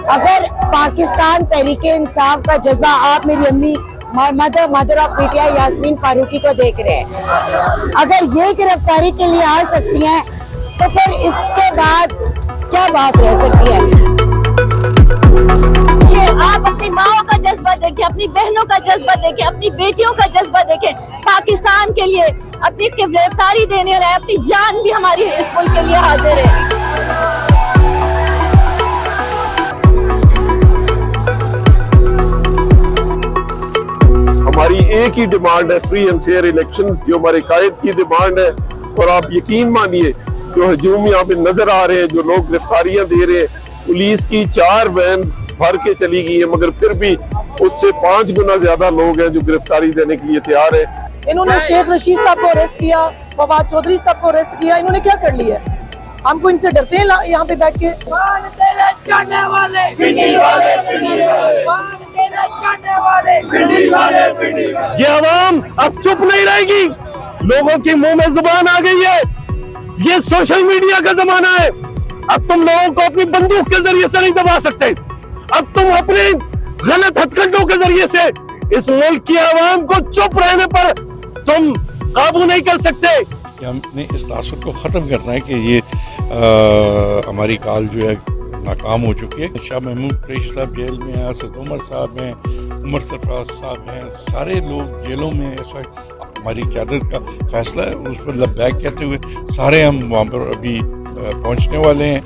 अगर पाकिस्तान तहरीके इंसाफ का जज्बा, आप मेरी अम्मी मदर ऑफ पीटीआई यास्मीन फारूकी को देख रहे हैं, अगर ये गिरफ्तारी के लिए आ सकती हैं तो फिर इसके बाद क्या बात रह सकती है। ये आप अपनी माओ का जज्बा देखें, अपनी बहनों का जज्बा देखें, अपनी बेटियों का जज्बा देखें। पाकिस्तान के लिए अपनी गिरफ्तारी देने रहे, अपनी जान भी हमारी इस मुल्क के लिए हाजिर है। हमारी एक ही डिमांड है, फ्री एंड फेयर इलेक्शंस, जो हमारे कायद की डिमांड है। और आप यकीन मानिए जो हजूम यहाँ पे नजर आ रहे हैं, जो लोग गिरफ्तारियां दे रहे हैं, पुलिस की 4 वैन भर के चली गई है, मगर फिर भी उससे 5 गुना ज्यादा लोग हैं जो गिरफ्तारी देने के लिए तैयार है। इन्होंने शेख रशीद साहब को अरेस्ट किया, फवाद चौधरी साहब को अरेस्ट किया, इन्होंने क्या कर लिया? हमको इनसे डरते हैं यहाँ पे बैठ के? ये आवाम अब चुप नहीं रहेगी, लोगों के मुंह में जुबान आ गई है। ये सोशल मीडिया का जमाना है, अब तुम लोगों को अपनी बंदूक के जरिए से नहीं दबा सकते। अब तुम अपने गलत हथकंडों के जरिए से इस मुल्क की आवाम को चुप रहने पर तुम काबू नहीं कर सकते। हमने इस तासुर को ख़त्म करना है कि ये हमारी कॉल जो है नाकाम हो चुकी है। शाह महमूद कुरैशी साहब जेल में हैं, असद उमर साहब हैं, उमर सरफराज साहब हैं, सारे लोग जेलों में इस वक्त। हमारी क़यादत का फैसला है, उस पर लब्बैक कहते हुए सारे हम वहाँ पर अभी पहुँचने वाले हैं।